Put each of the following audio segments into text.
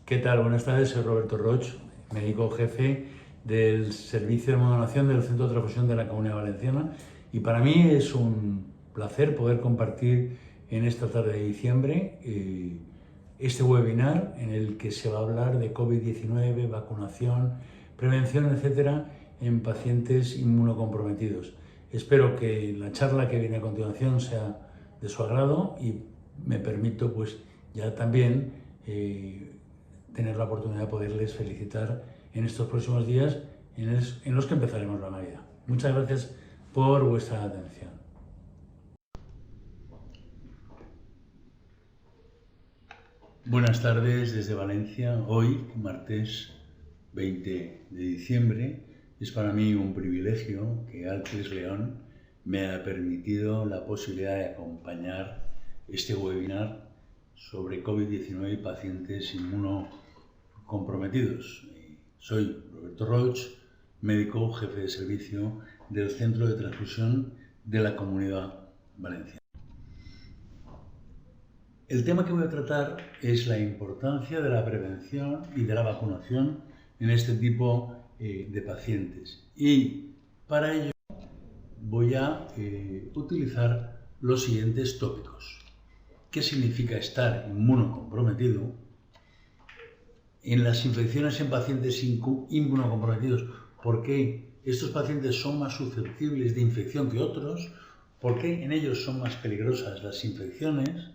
¿Qué tal? Buenas tardes, soy Roberto Roch, médico jefe del Servicio de Monodonación del Centro de Transfusión de la Comunidad Valenciana, y para mí es un placer poder compartir en esta tarde de diciembre este webinar en el que se va a hablar de COVID-19, vacunación, prevención, etcétera, en pacientes inmunocomprometidos. Espero que la charla que viene a continuación sea de su agrado y me permito pues ya también tener la oportunidad de poderles felicitar en estos próximos días en los que empezaremos la Navidad. Muchas gracias por vuestra atención. Buenas tardes desde Valencia. Hoy, martes 20 de diciembre, es para mí un privilegio que Altres León me haya permitido la posibilidad de acompañar este webinar sobre COVID-19 y pacientes inmunocomprometidos. Soy Roberto Roch, médico jefe de servicio del Centro de Transfusión de la Comunidad Valenciana. El tema que voy a tratar es la importancia de la prevención y de la vacunación en este tipo de pacientes. Y para ello voy a utilizar los siguientes tópicos. ¿Qué significa estar inmunocomprometido? En las infecciones en pacientes inmunocomprometidos, ¿por qué estos pacientes son más susceptibles de infección que otros? ¿Por qué en ellos son más peligrosas las infecciones?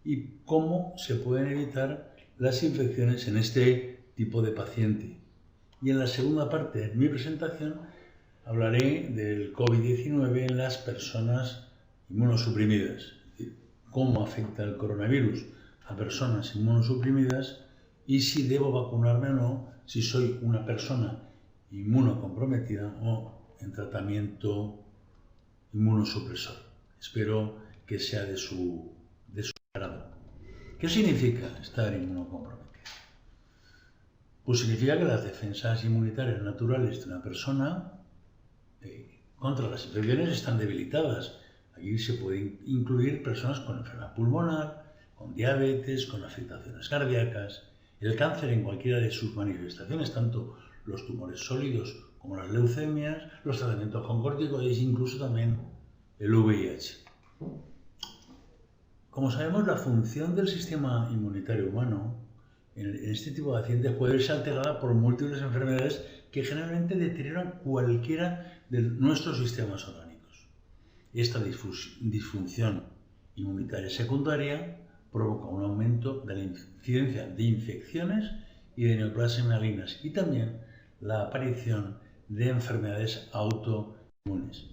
Y cómo se pueden evitar las infecciones en este tipo de paciente. Y en la segunda parte de mi presentación hablaré del COVID-19 en las personas inmunosuprimidas, es decir, cómo afecta el coronavirus a personas inmunosuprimidas y si debo vacunarme o no si soy una persona inmunocomprometida o en tratamiento inmunosupresor. Espero que sea de su agrado. ¿Qué significa estar inmunocomprometido? Pues significa que las defensas inmunitarias naturales de una persona contra las infecciones están debilitadas. Aquí se pueden incluir personas con enfermedad pulmonar, con diabetes, con afectaciones cardíacas, el cáncer en cualquiera de sus manifestaciones, tanto los tumores sólidos como las leucemias, los tratamientos con corticoides, incluso también el VIH. Como sabemos, la función del sistema inmunitario humano en este tipo de pacientes puede verse alterada por múltiples enfermedades que generalmente deterioran cualquiera de nuestros sistemas orgánicos. Esta disfunción inmunitaria secundaria provoca un aumento de la incidencia de infecciones y de neoplasias malignas y también la aparición de enfermedades autoinmunes.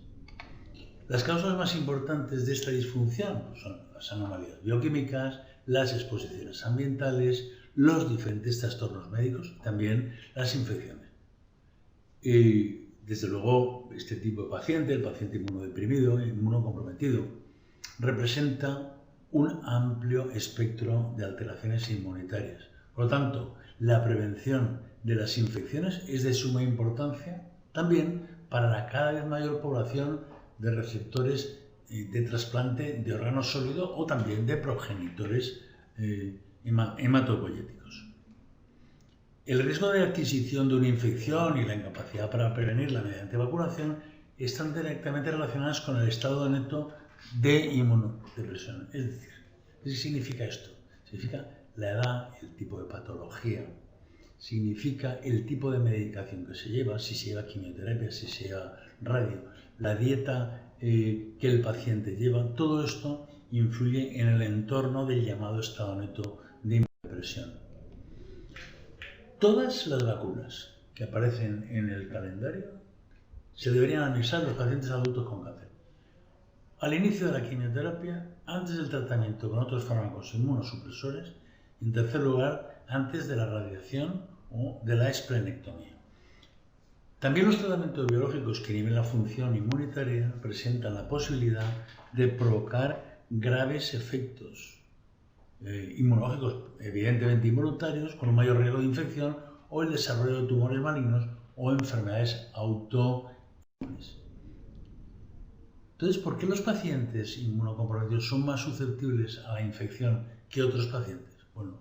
Las causas más importantes de esta disfunción son las anomalías bioquímicas, las exposiciones ambientales, los diferentes trastornos médicos y también las infecciones. Y desde luego este tipo de paciente, el paciente inmunodeprimido, inmunocomprometido, representa un amplio espectro de alteraciones inmunitarias. Por lo tanto, la prevención de las infecciones es de suma importancia también para la cada vez mayor población de receptores de trasplante de órganos sólidos o también de progenitores hematopoyéticos. El riesgo de adquisición de una infección y la incapacidad para prevenirla mediante vacunación están directamente relacionadas con el estado neto de inmunodepresión. Es decir, ¿qué significa esto? Significa la edad, el tipo de patología, significa el tipo de medicación que se lleva, si se lleva quimioterapia, si se lleva radio, la dieta que el paciente lleva. Todo esto influye en el entorno del llamado estado neto de inmunodepresión. Todas las vacunas que aparecen en el calendario se deberían administrar a los pacientes adultos con cáncer. Al inicio de la quimioterapia, antes del tratamiento con otros fármacos inmunosupresores, y en tercer lugar, antes de la radiación o de la esplenectomía. También los tratamientos biológicos que inhiben la función inmunitaria presentan la posibilidad de provocar graves efectos inmunológicos, evidentemente involuntarios, con un mayor riesgo de infección o el desarrollo de tumores malignos o enfermedades autoinmunes. Entonces, ¿por qué los pacientes inmunocomprometidos son más susceptibles a la infección que otros pacientes? Bueno,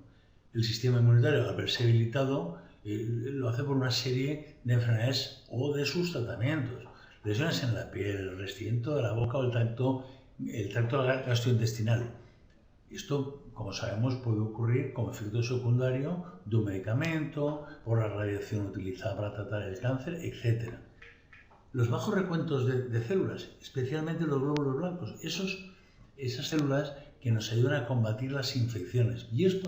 el sistema inmunitario, al verse debilitado, lo hace por una serie de enfermedades o de sus tratamientos. Lesiones en la piel, el revestimiento de la boca o el tracto gastrointestinal. Esto, como sabemos, puede ocurrir como efecto secundario de un medicamento, por la radiación utilizada para tratar el cáncer, etc. Los bajos recuentos de células, especialmente los glóbulos blancos, esas células que nos ayudan a combatir las infecciones. Y ese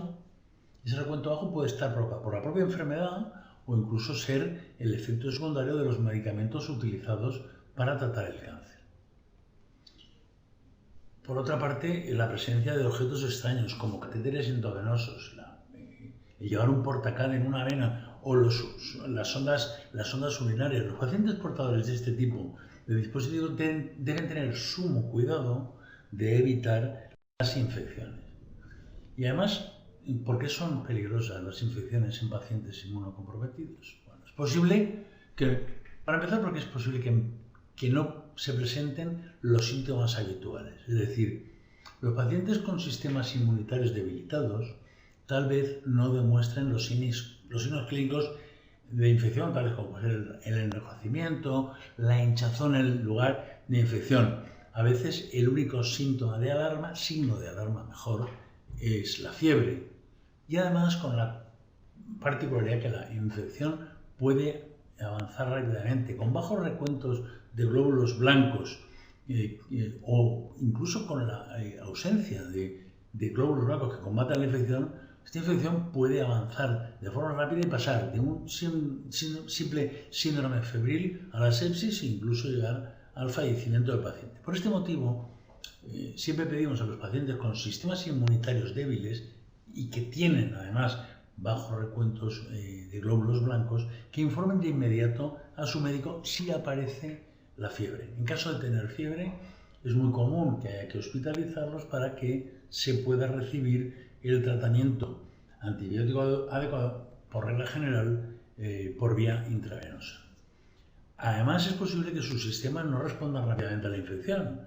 recuento bajo puede estar provocado por la propia enfermedad o incluso ser el efecto secundario de los medicamentos utilizados para tratar el cáncer. Por otra parte, la presencia de objetos extraños como catéteres endovenosos, el llevar un portacal en una vena o las sondas urinarias. Los pacientes portadores de este tipo de dispositivos deben tener sumo cuidado de evitar las infecciones. Y además, ¿por qué son peligrosas las infecciones en pacientes inmunocomprometidos? Bueno, es posible que, para empezar, porque es posible que no se presenten los síntomas habituales. Es decir, los pacientes con sistemas inmunitarios debilitados tal vez no demuestren los signos clínicos de infección, tales como el enrojecimiento, la hinchazón en el lugar de infección. A veces el único signo de alarma mejor, es la fiebre. Y además con la particularidad que la infección puede avanzar rápidamente, con bajos recuentos de glóbulos blancos o incluso con la ausencia de glóbulos blancos que combatan la infección. Esta infección puede avanzar de forma rápida y pasar de un simple síndrome febril a la sepsis e incluso llegar al fallecimiento del paciente. Por este motivo, siempre pedimos a los pacientes con sistemas inmunitarios débiles y que tienen además bajos recuentos de glóbulos blancos que informen de inmediato a su médico si aparece la fiebre. En caso de tener fiebre, es muy común que haya que hospitalizarlos para que se pueda recibir el tratamiento antibiótico adecuado, por regla general, por vía intravenosa. Además, es posible que su sistema no responda rápidamente a la infección.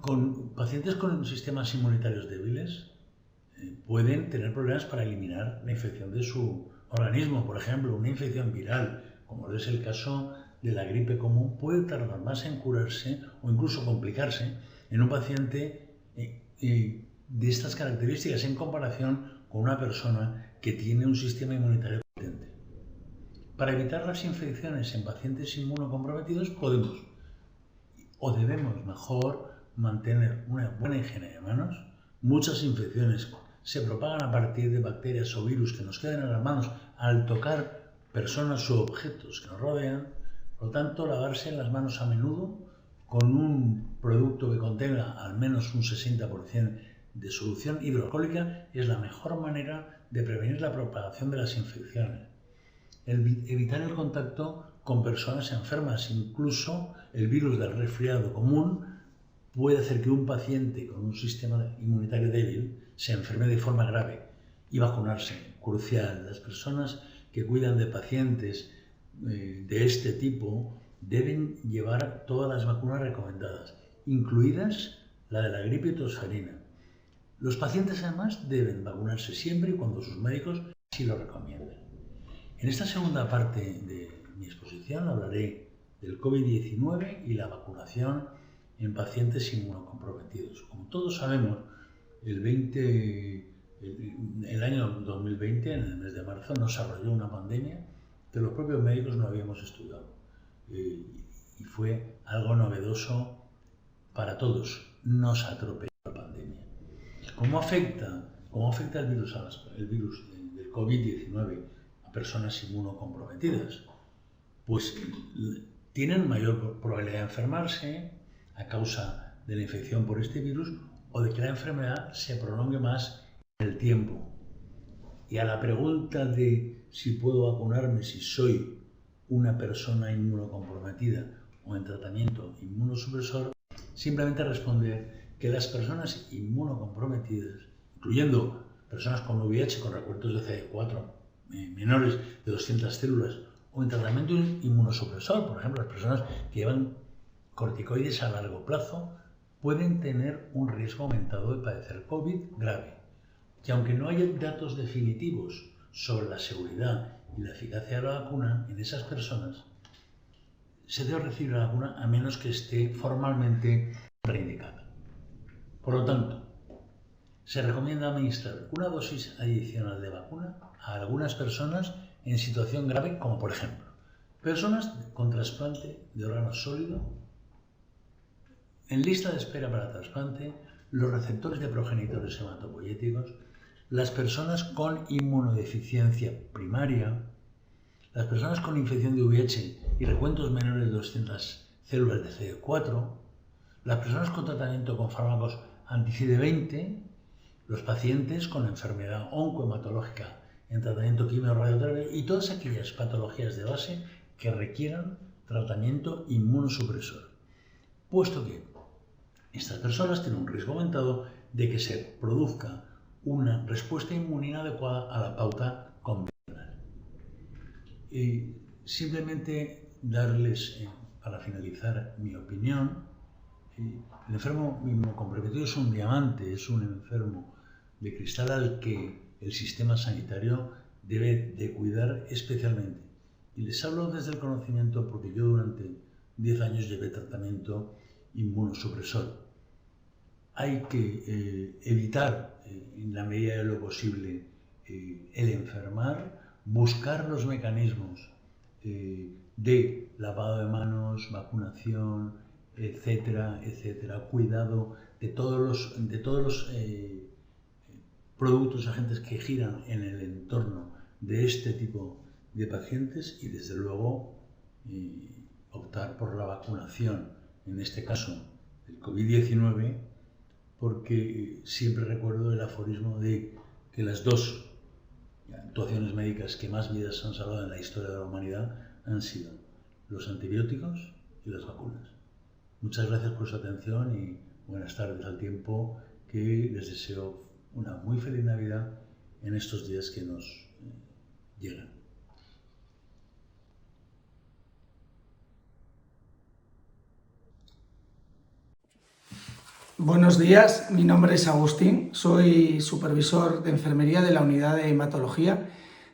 Con pacientes con sistemas inmunitarios débiles pueden tener problemas para eliminar la infección de su organismo. Por ejemplo, una infección viral, como es el caso de la gripe común, puede tardar más en curarse o incluso complicarse en un paciente de estas características en comparación con una persona que tiene un sistema inmunitario potente. Para evitar las infecciones en pacientes inmunocomprometidos podemos o debemos mejor mantener una buena higiene de manos. Muchas infecciones se propagan a partir de bacterias o virus que nos quedan en las manos al tocar personas u objetos que nos rodean. Por lo tanto, lavarse las manos a menudo con un producto que contenga al menos un 60% de solución hidroalcohólica es la mejor manera de prevenir la propagación de las infecciones. Evitar el contacto con personas enfermas, incluso el virus del resfriado común puede hacer que un paciente con un sistema inmunitario débil se enferme de forma grave. Y vacunarse, crucial. Las personas que cuidan de pacientes de este tipo deben llevar todas las vacunas recomendadas, incluidas la de la gripe y tosferina. Los pacientes además deben vacunarse siempre y cuando sus médicos así lo recomienden. En esta segunda parte de mi exposición hablaré del COVID-19 y la vacunación en pacientes inmunocomprometidos. Como todos sabemos, el año 2020, en el mes de marzo, nos arrolló una pandemia que los propios médicos no habíamos estudiado. Y fue algo novedoso para todos. Nos atropelló la pandemia. ¿Cómo afecta el virus del COVID-19 a personas inmunocomprometidas? Pues tienen mayor probabilidad de enfermarse a causa de la infección por este virus o de que la enfermedad se prolongue más en el tiempo. Y a la pregunta de si puedo vacunarme si soy una persona inmunocomprometida o en tratamiento inmunosupresor, simplemente responder que las personas inmunocomprometidas, incluyendo personas con VIH con recuentos de CD4 menores de 200 células o en tratamiento inmunosupresor, por ejemplo, las personas que llevan corticoides a largo plazo, pueden tener un riesgo aumentado de padecer COVID grave. que aunque no haya datos definitivos sobre la seguridad y la eficacia de la vacuna en esas personas, se debe recibir la vacuna a menos que esté formalmente contraindicada. Por lo tanto, se recomienda administrar una dosis adicional de vacuna a algunas personas en situación grave, como por ejemplo, personas con trasplante de órgano sólido, en lista de espera para trasplante, los receptores de progenitores hematopoyéticos, las personas con inmunodeficiencia primaria, las personas con infección de VIH y recuentos menores de 200 células de CD4, las personas con tratamiento con fármacos anti-CD20, los pacientes con enfermedad oncohematológica en tratamiento quimio-radioterapia y todas aquellas patologías de base que requieran tratamiento inmunosupresor, puesto que estas personas tienen un riesgo aumentado de que se produzca una respuesta inmune inadecuada a la pauta convencional. Y simplemente darles, para finalizar, mi opinión. El enfermo inmunocomprometido es un diamante, es un enfermo de cristal al que el sistema sanitario debe de cuidar especialmente. Y les hablo desde el conocimiento porque yo durante 10 años llevé tratamiento inmunosupresor. Hay que evitar, en la medida de lo posible, el enfermar, buscar los mecanismos de lavado de manos, vacunación, etcétera, etcétera, cuidado de todos los productos, agentes que giran en el entorno de este tipo de pacientes y desde luego optar por la vacunación, en este caso el COVID-19, porque siempre recuerdo el aforismo de que las dos actuaciones médicas que más vidas han salvado en la historia de la humanidad han sido los antibióticos y las vacunas. Muchas gracias por su atención y buenas tardes, al tiempo que les deseo una muy feliz Navidad en estos días que nos llegan. Buenos días, mi nombre es Agustín, soy supervisor de enfermería de la unidad de hematología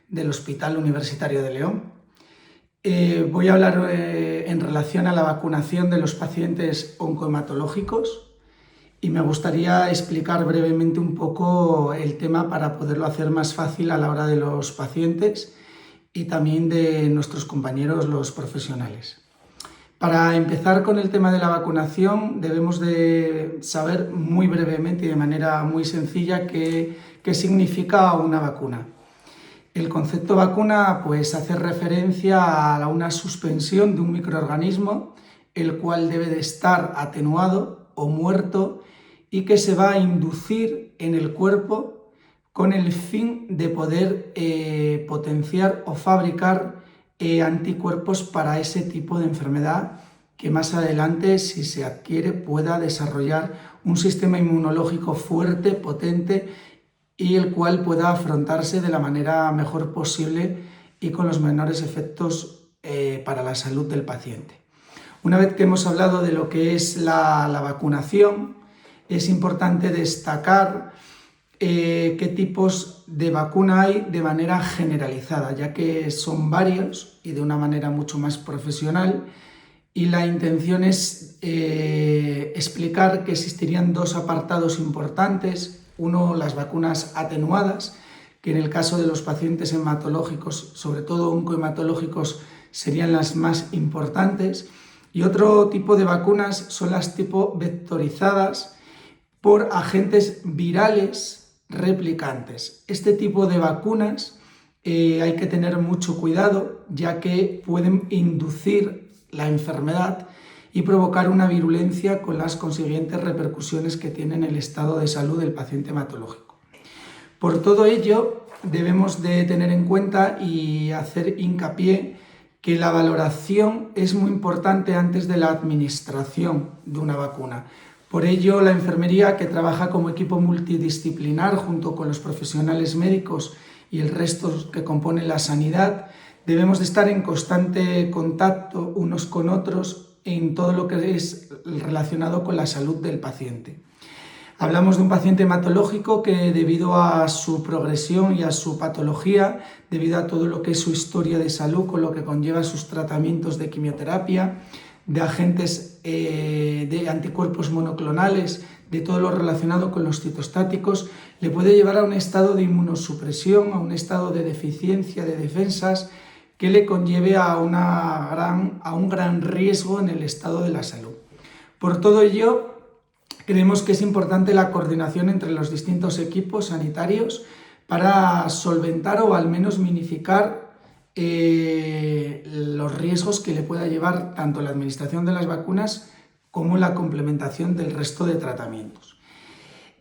del Hospital Universitario de León. Voy a hablar en relación a la vacunación de los pacientes oncohematológicos y me gustaría explicar brevemente un poco el tema para poderlo hacer más fácil a la hora de los pacientes y también de nuestros compañeros los profesionales. Para empezar con el tema de la vacunación debemos de saber muy brevemente y de manera muy sencilla qué significa una vacuna. El concepto vacuna pues hace referencia a una suspensión de un microorganismo el cual debe de estar atenuado o muerto y que se va a inducir en el cuerpo con el fin de poder potenciar o fabricar anticuerpos para ese tipo de enfermedad que más adelante, si se adquiere, pueda desarrollar un sistema inmunológico fuerte, potente y el cual pueda afrontarse de la manera mejor posible y con los menores efectos para la salud del paciente. Una vez que hemos hablado de lo que es la vacunación, es importante destacar qué tipos de vacuna hay de manera generalizada, ya que son varios y de una manera mucho más profesional, y la intención es explicar que existirían dos apartados importantes. Uno, las vacunas atenuadas, que en el caso de los pacientes hematológicos, sobre todo oncohematológicos, serían las más importantes, y otro tipo de vacunas son las tipo vectorizadas por agentes virales replicantes. Este tipo de vacunas hay que tener mucho cuidado, ya que pueden inducir la enfermedad y provocar una virulencia con las consiguientes repercusiones que tiene en el estado de salud del paciente hematológico. Por todo ello, debemos de tener en cuenta y hacer hincapié que la valoración es muy importante antes de la administración de una vacuna. Por ello, la enfermería, que trabaja como equipo multidisciplinar junto con los profesionales médicos y el resto que componen la sanidad, debemos de estar en constante contacto unos con otros en todo lo que es relacionado con la salud del paciente. Hablamos de un paciente hematológico que, debido a su progresión y a su patología, debido a todo lo que es su historia de salud, con lo que conlleva sus tratamientos de quimioterapia, de agentes de anticuerpos monoclonales, de todo lo relacionado con los citostáticos, le puede llevar a un estado de inmunosupresión, a un estado de deficiencia de defensas que le conlleve a un gran riesgo en el estado de la salud. Por todo ello, creemos que es importante la coordinación entre los distintos equipos sanitarios para solventar o al menos minimificar los riesgos que le pueda llevar tanto la administración de las vacunas como la complementación del resto de tratamientos.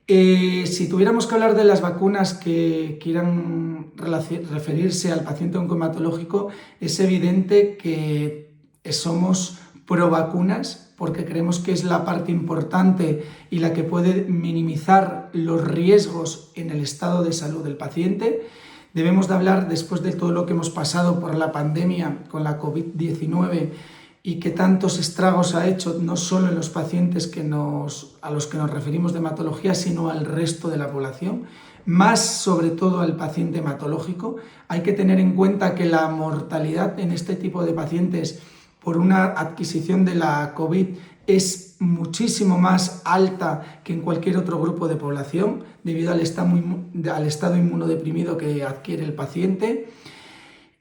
Si tuviéramos que hablar de las vacunas que quieran referirse al paciente oncohematológico, es evidente que somos pro vacunas, porque creemos que es la parte importante y la que puede minimizar los riesgos en el estado de salud del paciente. Debemos de hablar, después de todo lo que hemos pasado por la pandemia con la COVID-19 y que tantos estragos ha hecho, no solo en los pacientes a los que nos referimos de hematología, sino al resto de la población, más sobre todo al paciente hematológico. Hay que tener en cuenta que la mortalidad en este tipo de pacientes por una adquisición de la COVID es muchísimo más alta que en cualquier otro grupo de población, debido al estado inmunodeprimido que adquiere el paciente.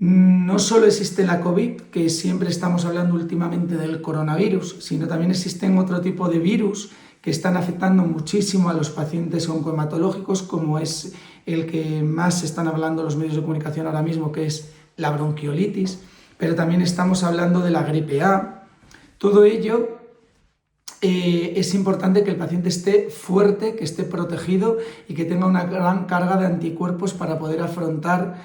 No solo existe la COVID, que siempre estamos hablando últimamente del coronavirus, sino también existen otro tipo de virus que están afectando muchísimo a los pacientes oncohematológicos, como es el que más están hablando los medios de comunicación ahora mismo, que es la bronquiolitis, pero también estamos hablando de la gripe A. Todo ello es importante que el paciente esté fuerte, que esté protegido y que tenga una gran carga de anticuerpos para poder afrontar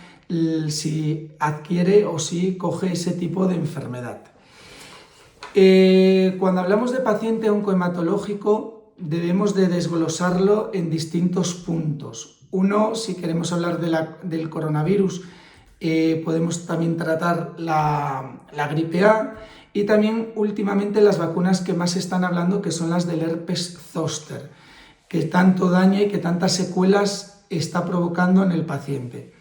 si adquiere o si coge ese tipo de enfermedad. Cuando hablamos de paciente oncohematológico, debemos de desglosarlo en distintos puntos. Uno, si queremos hablar del coronavirus, podemos también tratar la gripe A y también últimamente las vacunas que más se están hablando, que son las del herpes zóster, que tanto daña y que tantas secuelas está provocando en el paciente.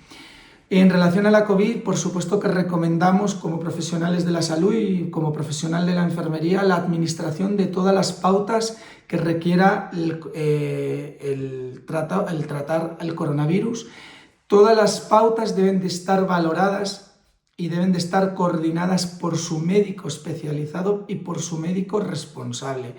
En relación a la COVID, por supuesto que recomendamos como profesionales de la salud y como profesional de la enfermería la administración de todas las pautas que requiera el tratar el coronavirus. Todas las pautas deben de estar valoradas y deben de estar coordinadas por su médico especializado y por su médico responsable.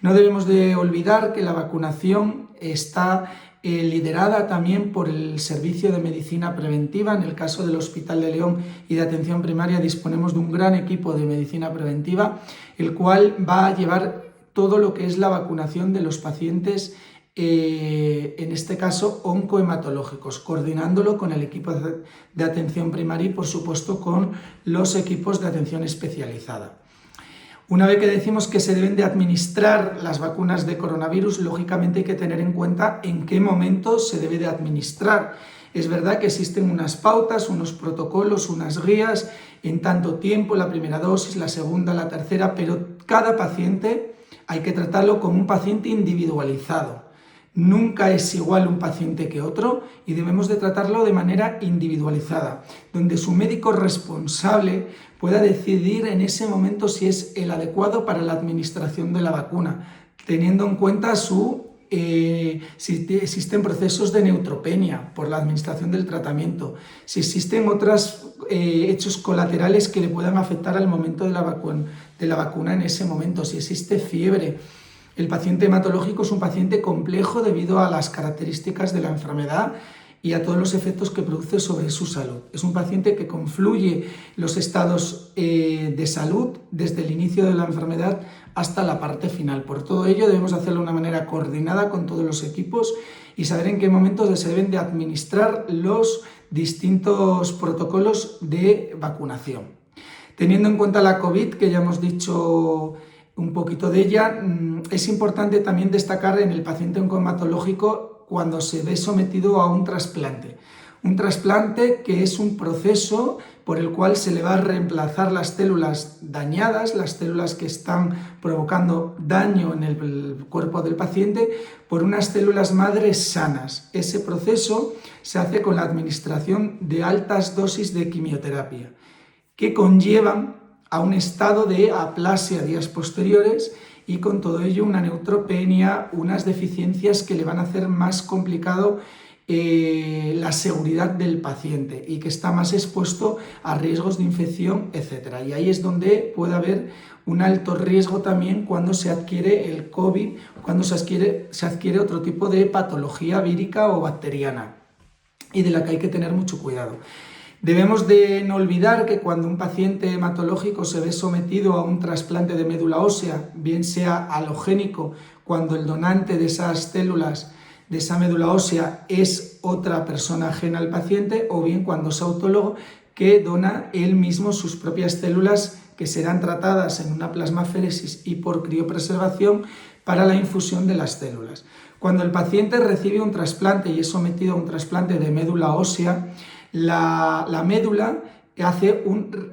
No debemos de olvidar que la vacunación está liderada también por el Servicio de Medicina Preventiva. En el caso del Hospital de León y de Atención Primaria disponemos de un gran equipo de medicina preventiva, el cual va a llevar todo lo que es la vacunación de los pacientes en este caso oncohematológicos, coordinándolo con el equipo de atención primaria y por supuesto con los equipos de atención especializada. Una vez que decimos que se deben de administrar las vacunas de coronavirus, lógicamente hay que tener en cuenta en qué momento se debe de administrar. Es verdad que existen unas pautas, unos protocolos, unas guías, en tanto tiempo, la primera dosis, la segunda, la tercera, pero cada paciente hay que tratarlo como un paciente individualizado. Nunca es igual un paciente que otro y debemos de tratarlo de manera individualizada, donde su médico responsable pueda decidir en ese momento si es el adecuado para la administración de la vacuna, teniendo en cuenta si existen procesos de neutropenia por la administración del tratamiento, si existen otros hechos colaterales que le puedan afectar al momento de la vacuna en ese momento, si existe fiebre. El paciente hematológico es un paciente complejo debido a las características de la enfermedad y a todos los efectos que produce sobre su salud. Es un paciente que confluye los estados de salud desde el inicio de la enfermedad hasta la parte final. Por todo ello debemos hacerlo de una manera coordinada con todos los equipos y saber en qué momentos se deben de administrar los distintos protocolos de vacunación. Teniendo en cuenta la COVID, que ya hemos dicho un poquito de ella, es importante también destacar en el paciente oncohematológico cuando se ve sometido a un trasplante. Un trasplante que es un proceso por el cual se le va a reemplazar las células dañadas, las células que están provocando daño en el cuerpo del paciente, por unas células madres sanas. Ese proceso se hace con la administración de altas dosis de quimioterapia, que conllevan a un estado de aplasia días posteriores y con todo ello una neutropenia, unas deficiencias que le van a hacer más complicado la seguridad del paciente y que está más expuesto a riesgos de infección, etc. Y ahí es donde puede haber un alto riesgo también cuando se adquiere el COVID, cuando se adquiere otro tipo de patología vírica o bacteriana, y de la que hay que tener mucho cuidado. Debemos de no olvidar que cuando un paciente hematológico se ve sometido a un trasplante de médula ósea, bien sea alogénico, cuando el donante de esas células de esa médula ósea es otra persona ajena al paciente, o bien cuando es autólogo, que dona él mismo sus propias células que serán tratadas en una plasmaféresis y por criopreservación para la infusión de las células. Cuando el paciente recibe un trasplante y es sometido a un trasplante de médula ósea, la médula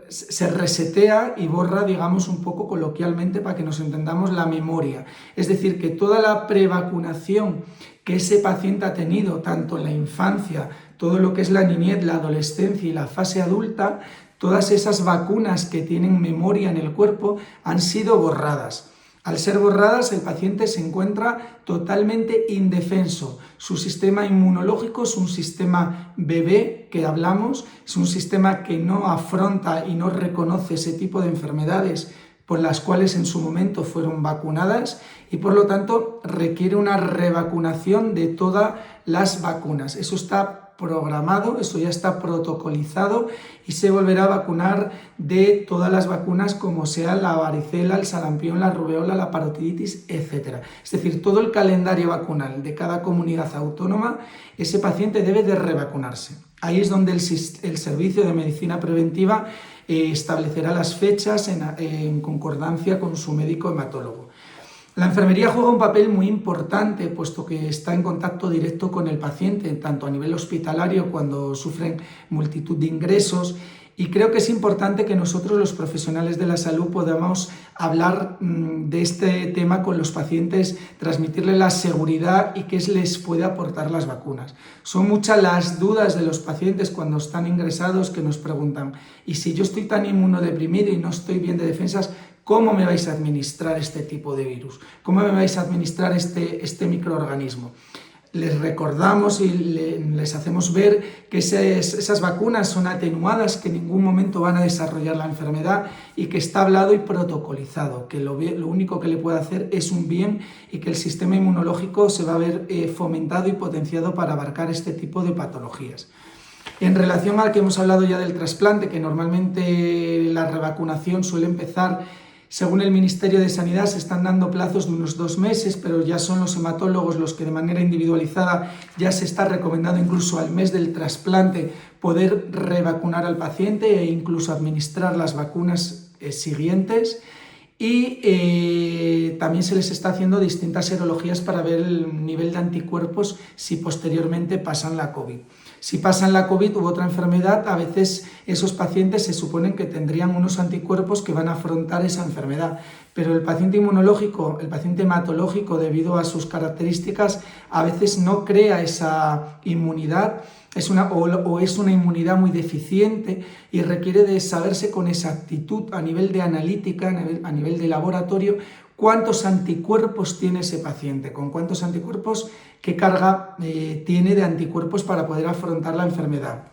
se resetea y borra, digamos un poco coloquialmente para que nos entendamos, la memoria. Es decir, que toda la prevacunación que ese paciente ha tenido, tanto en la infancia, todo lo que es la niñez, la adolescencia y la fase adulta, todas esas vacunas que tienen memoria en el cuerpo han sido borradas. Al ser borradas, el paciente se encuentra totalmente indefenso. Su sistema inmunológico es un sistema bebé que hablamos, es un sistema que no afronta y no reconoce ese tipo de enfermedades por las cuales en su momento fueron vacunadas y por lo tanto requiere una revacunación de todas las vacunas. Eso está programado, eso ya está protocolizado y se volverá a vacunar de todas las vacunas como sea la varicela, el sarampión, la rubeola, la parotiditis, etc. Es decir, todo el calendario vacunal de cada comunidad autónoma, ese paciente debe de revacunarse. Ahí es donde el Servicio de Medicina Preventiva establecerá las fechas en concordancia con su médico hematólogo. La enfermería juega un papel muy importante, puesto que está en contacto directo con el paciente, tanto a nivel hospitalario cuando sufren multitud de ingresos, y creo que es importante que nosotros, los profesionales de la salud, podamos hablar de este tema con los pacientes, transmitirles la seguridad y qué les puede aportar las vacunas. Son muchas las dudas de los pacientes cuando están ingresados que nos preguntan: ¿y si yo estoy tan inmunodeprimido y no estoy bien de defensas, cómo me vais a administrar este tipo de virus? ¿Cómo me vais a administrar este microorganismo? Les recordamos y les hacemos ver que esas vacunas son atenuadas, que en ningún momento van a desarrollar la enfermedad y que está hablado y protocolizado, que lo único que le puede hacer es un bien y que el sistema inmunológico se va a ver fomentado y potenciado para abarcar este tipo de patologías. En relación al que hemos hablado ya del trasplante, que normalmente la revacunación suele empezar, según el Ministerio de Sanidad, se están dando plazos de unos 2 meses, pero ya son los hematólogos los que de manera individualizada ya se está recomendando incluso al mes del trasplante poder revacunar al paciente e incluso administrar las vacunas siguientes. Y también se les está haciendo distintas serologías para ver el nivel de anticuerpos si posteriormente pasan la COVID. Si pasan la COVID u otra enfermedad, a veces esos pacientes se suponen que tendrían unos anticuerpos que van a afrontar esa enfermedad, pero el paciente inmunológico, el paciente hematológico, debido a sus características, a veces no crea esa inmunidad, es una inmunidad muy deficiente y requiere de saberse con exactitud a nivel de analítica, a nivel de laboratorio, cuántos anticuerpos tiene ese paciente, con cuántos anticuerpos, qué carga tiene de anticuerpos para poder afrontar la enfermedad.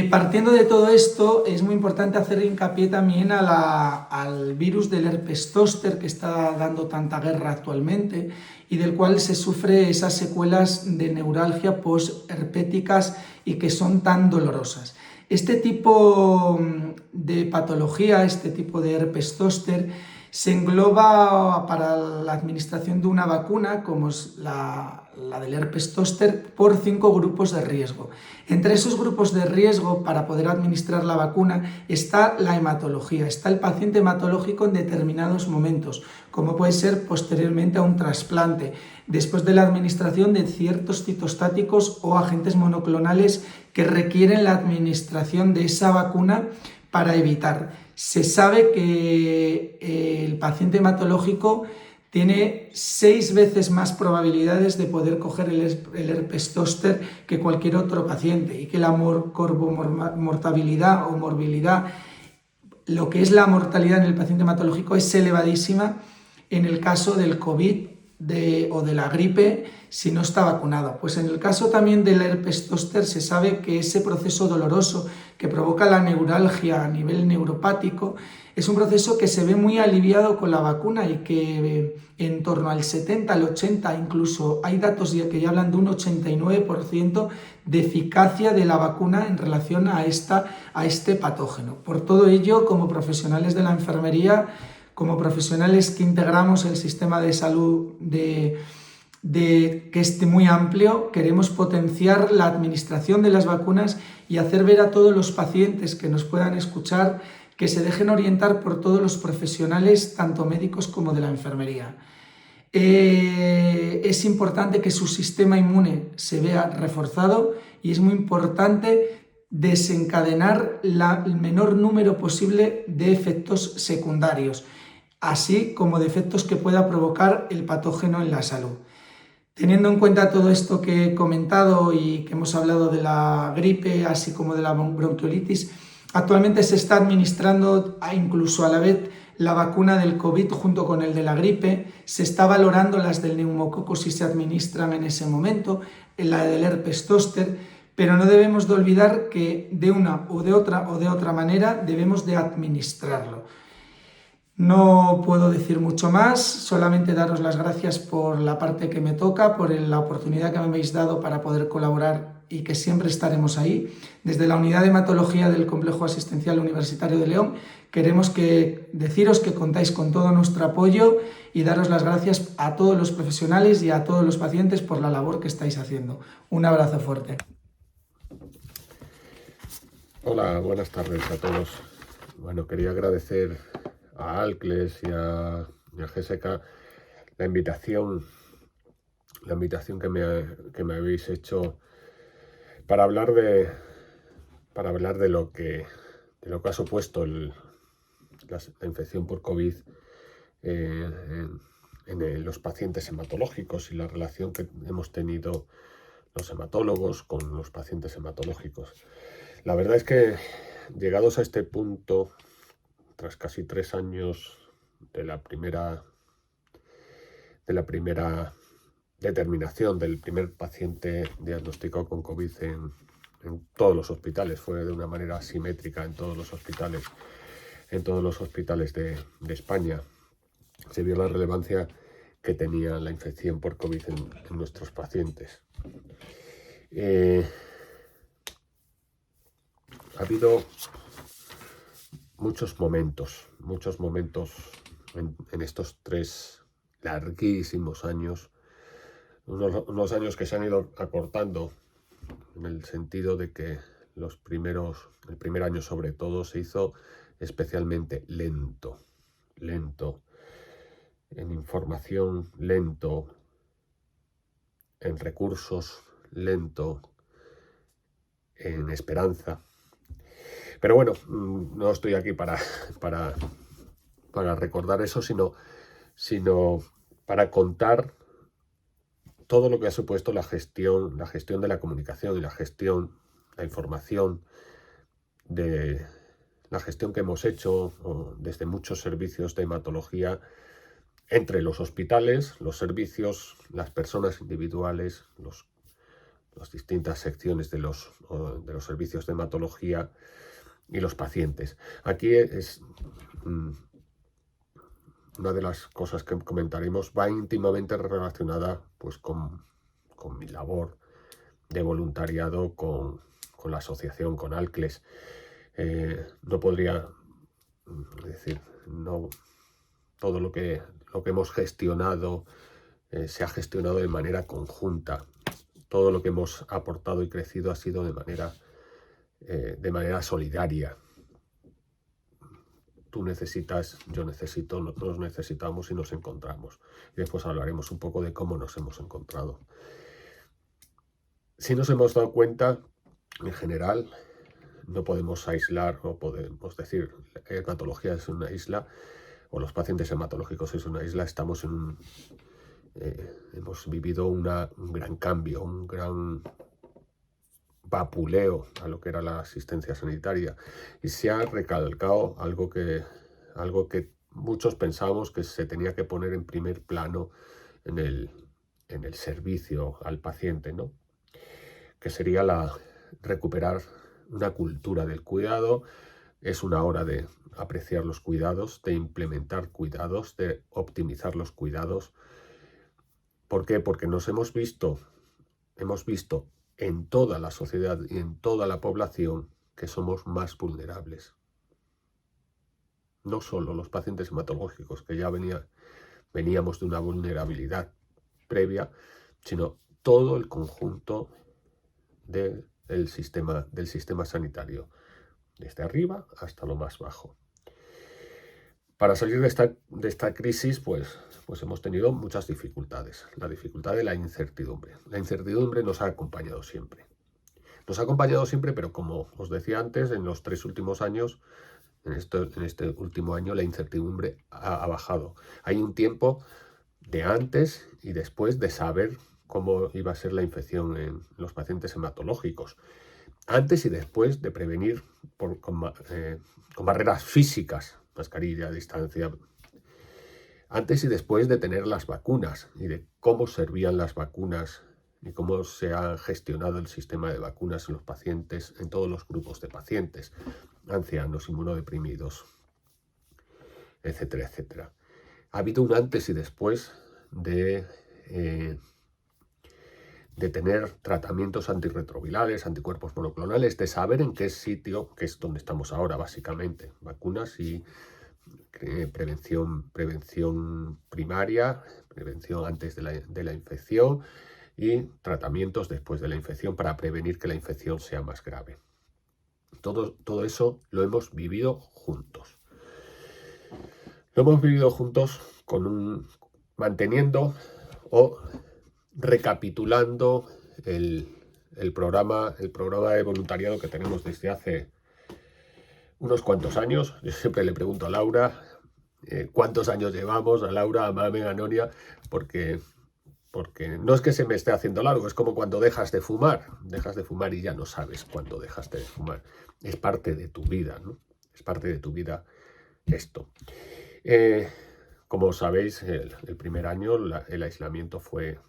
Partiendo de todo esto, es muy importante hacer hincapié también al virus del herpes zóster, que está dando tanta guerra actualmente y del cual se sufre esas secuelas de neuralgia postherpéticas y que son tan dolorosas. Este tipo de patología, este tipo de herpes zóster, Se engloba para la administración de una vacuna, como es la del herpes zóster, por 5 grupos de riesgo. Entre esos grupos de riesgo para poder administrar la vacuna está la hematología, está el paciente hematológico en determinados momentos, como puede ser posteriormente a un trasplante, después de la administración de ciertos citostáticos o agentes monoclonales que requieren la administración de esa vacuna para evitar. Se sabe que el paciente hematológico tiene 6 veces más probabilidades de poder coger el herpes zóster que cualquier otro paciente, y que la mortabilidad o morbilidad, lo que es la mortalidad en el paciente hematológico, es elevadísima en el caso del COVID o de la gripe si no está vacunado. Pues en el caso también del herpes zóster se sabe que ese proceso doloroso que provoca la neuralgia a nivel neuropático es un proceso que se ve muy aliviado con la vacuna, y que en torno al 70, al 80, incluso hay datos que ya hablan de un 89% de eficacia de la vacuna en relación a este patógeno. Por todo ello, como profesionales de la enfermería, como profesionales que integramos el sistema de salud que es muy amplio, queremos potenciar la administración de las vacunas y hacer ver a todos los pacientes que nos puedan escuchar que se dejen orientar por todos los profesionales, tanto médicos como de la enfermería. Es importante que su sistema inmune se vea reforzado, y es muy importante desencadenar el menor número posible de efectos secundarios, así como de efectos que pueda provocar el patógeno en la salud. Teniendo en cuenta todo esto que he comentado y que hemos hablado de la gripe, así como de la bronquiolitis, actualmente se está administrando incluso a la vez la vacuna del COVID junto con el de la gripe. Se está valorando las del neumococo si se administran en ese momento, la del herpes zóster, pero no debemos de olvidar que de una o de otra manera debemos de administrarlo. No puedo decir mucho más, solamente daros las gracias por la parte que me toca, por la oportunidad que me habéis dado para poder colaborar, y que siempre estaremos ahí. Desde la Unidad de Hematología del Complejo Asistencial Universitario de León queremos deciros que contáis con todo nuestro apoyo, y daros las gracias a todos los profesionales y a todos los pacientes por la labor que estáis haciendo. Un abrazo fuerte. Hola, buenas tardes a todos. Bueno, quería agradecer a ALCLES y a GSK la invitación que me habéis hecho para hablar de lo que ha supuesto la infección por COVID en los pacientes hematológicos, y la relación que hemos tenido los hematólogos con los pacientes hematológicos. La verdad es que, llegados a este punto, tras casi 3 años de la primera determinación del primer paciente diagnosticado con COVID en todos los hospitales, fue de una manera asimétrica en todos los hospitales de España, se vio la relevancia que tenía la infección por COVID en nuestros pacientes. Ha habido muchos momentos en estos 3 larguísimos años, unos años que se han ido acortando, en el sentido de que el primer año sobre todo, se hizo especialmente lento en información, lento en recursos, lento en esperanza. Pero bueno, no estoy aquí para recordar eso, sino para contar todo lo que ha supuesto la gestión de la comunicación y la información, de la gestión que hemos hecho desde muchos servicios de hematología, entre los hospitales, los servicios, las personas individuales, las distintas secciones de los servicios de hematología y los pacientes. Aquí es una de las cosas que comentaremos, va íntimamente relacionada pues con mi labor de voluntariado con la asociación, con ALCLES. No podría todo lo que hemos gestionado se ha gestionado de manera conjunta. Todo lo que hemos aportado y crecido ha sido de manera solidaria. Tú necesitas, yo necesito, nosotros necesitamos y nos encontramos. Y después hablaremos un poco de cómo nos hemos encontrado. Si nos hemos dado cuenta, en general, no podemos aislar o podemos decir que la hematología es una isla o los pacientes hematológicos es una isla. Estamos hemos vivido un gran cambio, un gran vapuleo a lo que era la asistencia sanitaria, y se ha recalcado algo que muchos pensábamos que se tenía que poner en primer plano en el servicio al paciente, ¿no? Que sería recuperar una cultura del cuidado. Es una hora de apreciar los cuidados, de implementar cuidados, de optimizar los cuidados. ¿Por qué? Porque nos hemos visto en toda la sociedad y en toda la población que somos más vulnerables. No solo los pacientes hematológicos, que ya veníamos de una vulnerabilidad previa, sino todo el conjunto del sistema sanitario, desde arriba hasta lo más bajo. Para salir de esta crisis, pues hemos tenido muchas dificultades. La dificultad de la incertidumbre. La incertidumbre nos ha acompañado siempre. Nos ha acompañado siempre, pero como os decía antes, en los 3 últimos años, en este último año, la incertidumbre ha bajado. Hay un tiempo de antes y después de saber cómo iba a ser la infección en los pacientes hematológicos. Antes y después de prevenir con barreras físicas, mascarilla, distancia. Antes y después de tener las vacunas y de cómo servían las vacunas y cómo se ha gestionado el sistema de vacunas en los pacientes, en todos los grupos de pacientes, ancianos, inmunodeprimidos, etcétera, etcétera. Ha habido un antes y después de tener tratamientos antirretrovirales, anticuerpos monoclonales, de saber en qué sitio, que es donde estamos ahora básicamente, vacunas y prevención primaria, prevención antes de la infección y tratamientos después de la infección para prevenir que la infección sea más grave. Todo eso lo hemos vivido juntos. Lo hemos vivido juntos manteniendo o recapitulando el programa de voluntariado que tenemos desde hace unos cuantos años. Yo siempre le pregunto a Laura cuántos años llevamos, a Laura, a Mamen, a Nonia, porque no es que se me esté haciendo largo, es como cuando dejas de fumar y ya no sabes cuándo dejaste de fumar. Es parte de tu vida, ¿no? Es parte de tu vida esto. Como sabéis, el primer año el aislamiento fue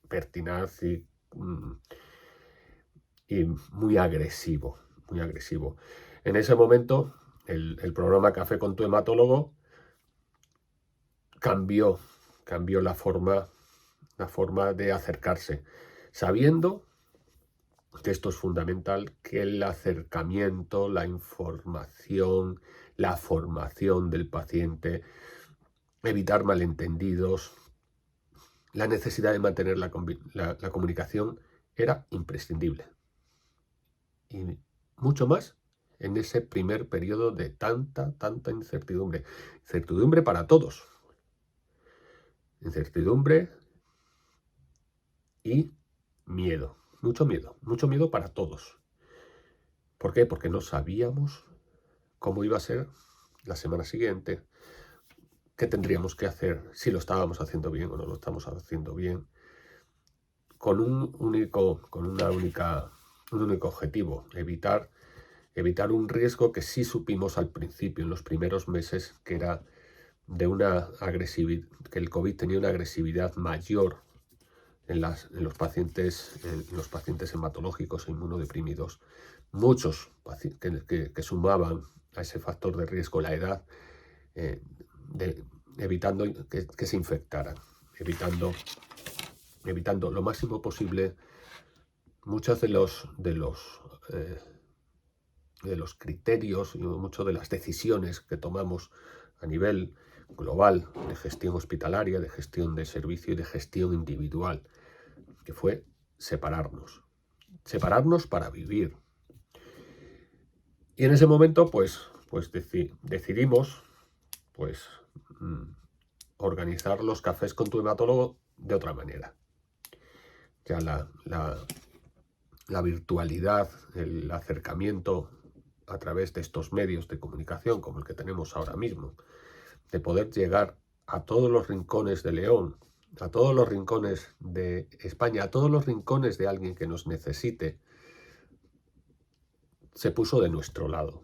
pertinaz y muy agresivo, muy agresivo. En ese momento, el programa Café con tu hematólogo cambió la forma de acercarse, sabiendo que esto es fundamental, que el acercamiento, la información, la formación del paciente, evitar malentendidos, la necesidad de mantener la comunicación era imprescindible. Y mucho más en ese primer periodo de tanta incertidumbre. Incertidumbre para todos. Incertidumbre y miedo. Mucho miedo para todos. ¿Por qué? Porque no sabíamos cómo iba a ser la semana siguiente, qué tendríamos que hacer, si lo estábamos haciendo bien o no lo estamos haciendo bien, con un único objetivo: evitar un riesgo que sí supimos al principio, en los primeros meses, que era de una agresividad, que el COVID tenía una agresividad mayor en los pacientes hematológicos e inmunodeprimidos. Muchos que sumaban a ese factor de riesgo la edad, evitando que se infectaran, evitando lo máximo posible muchos de los criterios y muchas de las decisiones que tomamos a nivel global de gestión hospitalaria, de gestión de servicio y de gestión individual, que fue separarnos para vivir. Y en ese momento, pues decidimos, pues, organizar los cafés con tu hematólogo de otra manera. Ya la virtualidad, el acercamiento a través de estos medios de comunicación como el que tenemos ahora mismo, de poder llegar a todos los rincones de León, a todos los rincones de España, a todos los rincones de alguien que nos necesite, se puso de nuestro lado.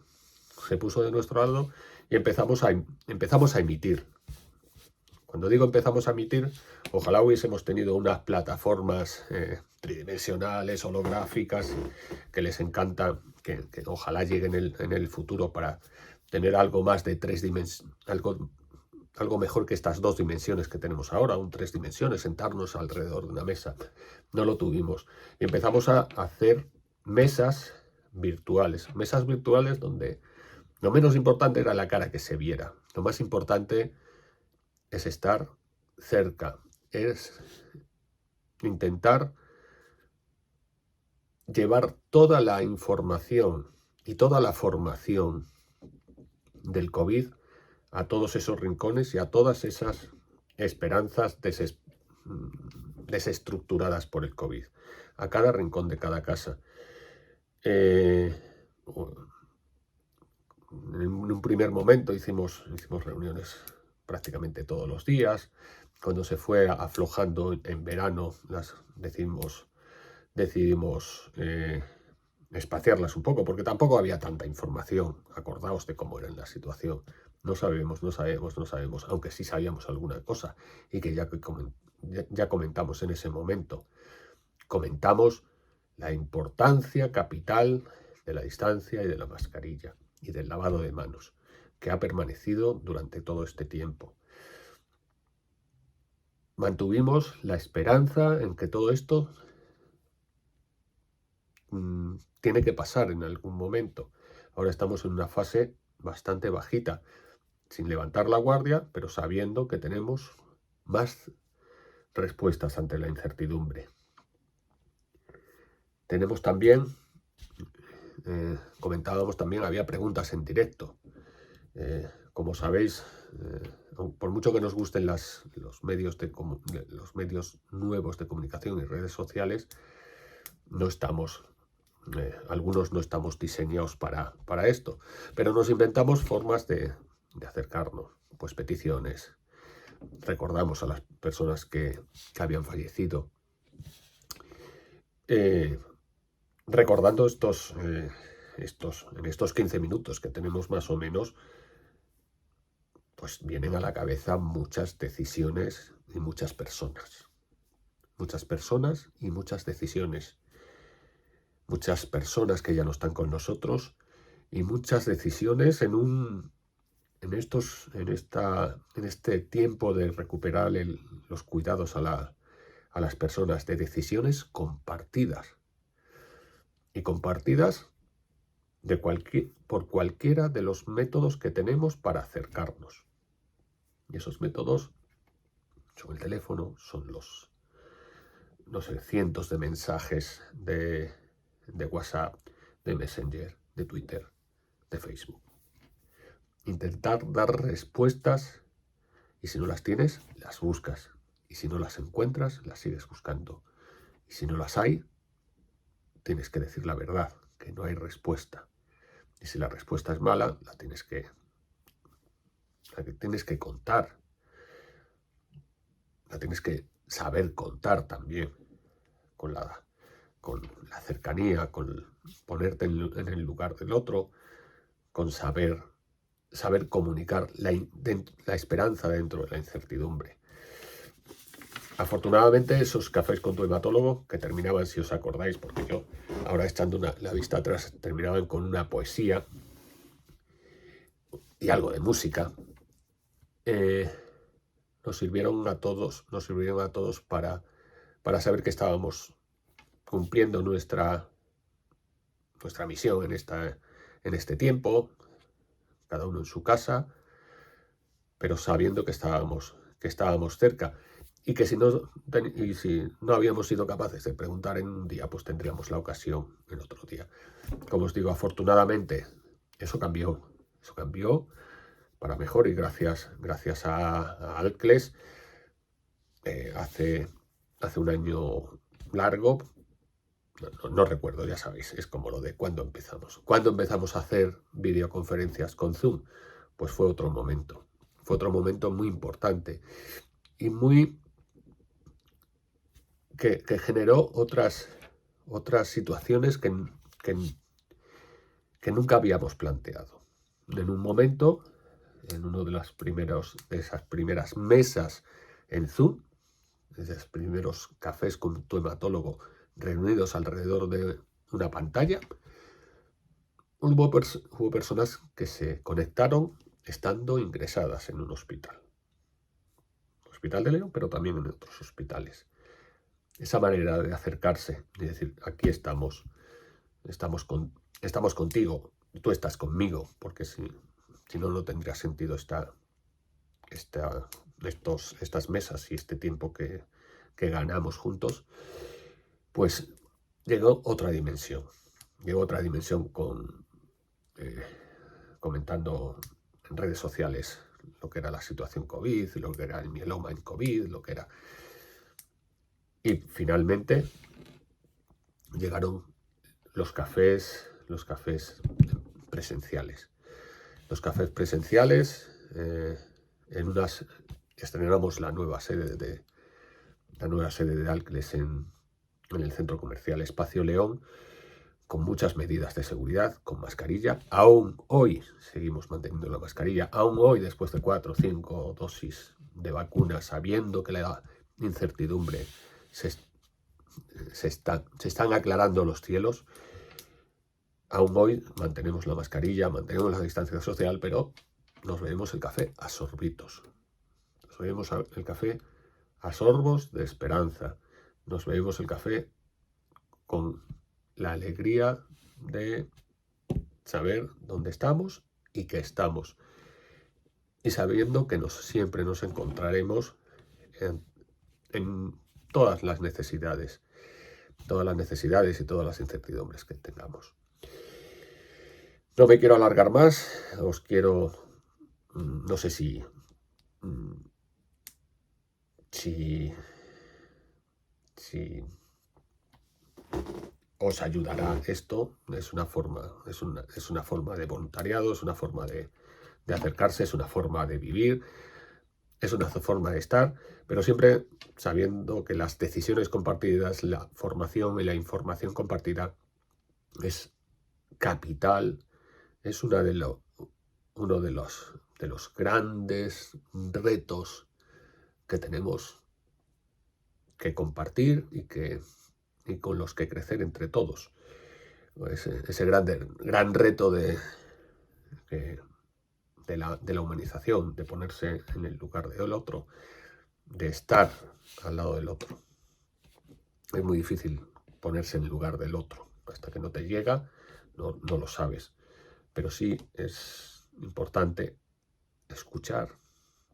Se puso de nuestro lado y empezamos a emitir. Cuando digo empezamos a emitir, ojalá hubiésemos tenido unas plataformas tridimensionales, holográficas, que les encanta, que ojalá lleguen en el futuro para tener algo más de 3 dimensiones, algo mejor que estas 2 dimensiones que tenemos ahora, 3 dimensiones, sentarnos alrededor de una mesa. No lo tuvimos. Y empezamos a hacer mesas virtuales donde lo menos importante era la cara que se viera. Lo más importante es estar cerca, es intentar llevar toda la información y toda la formación del COVID a todos esos rincones y a todas esas esperanzas desestructuradas por el COVID, a cada rincón de cada casa. En un primer momento hicimos reuniones prácticamente todos los días. Cuando se fue aflojando en verano, decidimos espaciarlas un poco, porque tampoco había tanta información. Acordaos de cómo era la situación. No sabemos, aunque sí sabíamos alguna cosa y que ya comentamos en ese momento. Comentamos la importancia capital de la distancia y de la mascarilla y del lavado de manos, que ha permanecido durante todo este tiempo. Mantuvimos la esperanza en que todo esto tiene que pasar en algún momento. Ahora estamos en una fase bastante bajita, sin levantar la guardia, pero sabiendo que tenemos más respuestas ante la incertidumbre. Tenemos también, comentábamos también, había preguntas en directo. Como sabéis, por mucho que nos gusten los medios nuevos de comunicación y redes sociales, algunos no estamos diseñados para esto, pero nos inventamos formas de acercarnos, pues peticiones, recordamos a las personas que habían fallecido, recordando en estos 15 minutos que tenemos más o menos, pues vienen a la cabeza muchas decisiones y muchas personas y muchas decisiones. Muchas personas que ya no están con nosotros y muchas decisiones en este tiempo de recuperar los cuidados a las personas, de decisiones compartidas. Y compartidas por cualquiera de los métodos que tenemos para acercarnos. Y esos métodos son el teléfono, son los cientos de mensajes de WhatsApp, de Messenger, de Twitter, de Facebook. Intentar dar respuestas y si no las tienes, las buscas. Y si no las encuentras, las sigues buscando. Y si no las hay, tienes que decir la verdad, que no hay respuesta. Y si la respuesta es mala, la tienes que contar. La tienes que saber contar también con la cercanía, con ponerte en el lugar del otro, con saber comunicar la esperanza dentro de la incertidumbre. Afortunadamente esos cafés con tu hematólogo, que terminaban, si os acordáis, porque yo ahora echando la vista atrás, terminaban con una poesía y algo de música, nos sirvieron a todos para saber que estábamos cumpliendo nuestra misión en este tiempo, cada uno en su casa, pero sabiendo que estábamos cerca. Y que si no habíamos sido capaces de preguntar en un día, pues tendríamos la ocasión en otro día. Como os digo, afortunadamente eso cambió para mejor, y gracias a Alcles, hace un año largo, no recuerdo, ya sabéis, es como lo de cuando empezamos. Cuando empezamos a hacer videoconferencias con Zoom, pues fue otro momento muy importante y que generó otras situaciones que nunca habíamos planteado. En un momento, en uno de esas primeras mesas en Zoom, de esos primeros cafés con tu hematólogo reunidos alrededor de una pantalla, hubo personas que se conectaron estando ingresadas en un hospital de León, pero también en otros hospitales. Esa manera de acercarse y decir, aquí estamos contigo, tú estás conmigo, porque si no, no tendría sentido estas mesas y este tiempo que ganamos juntos. Pues llegó otra dimensión comentando en redes sociales lo que era la situación COVID, lo que era el mieloma en COVID, lo que era... Y finalmente llegaron los cafés presenciales. Los cafés presenciales, estrenamos la nueva sede de Alcles en el centro comercial Espacio León, con muchas medidas de seguridad, con mascarilla. Aún hoy seguimos manteniendo la mascarilla, aún hoy después de 4 o 5 dosis de vacunas, sabiendo que la incertidumbre se están aclarando los cielos. Aún hoy mantenemos la mascarilla, mantenemos la distancia social, pero nos bebemos el café a sorbitos. Nos bebemos el café a sorbos de esperanza. Nos bebemos el café con la alegría de saber dónde estamos y que estamos. Y sabiendo que siempre nos encontraremos en todas las necesidades y todas las incertidumbres que tengamos. No me quiero alargar más, no sé si os ayudará esto. Es una forma de voluntariado, es una forma de acercarse, es una forma de vivir, es una forma de estar, pero siempre sabiendo que las decisiones compartidas, la formación y la información compartida es capital, es uno de los grandes retos que tenemos que compartir y con los que crecer entre todos. Ese gran reto de la humanización, de ponerse en el lugar del otro, de estar al lado del otro. Es muy difícil ponerse en el lugar del otro. Hasta que no te llega, no lo sabes. Pero sí es importante escuchar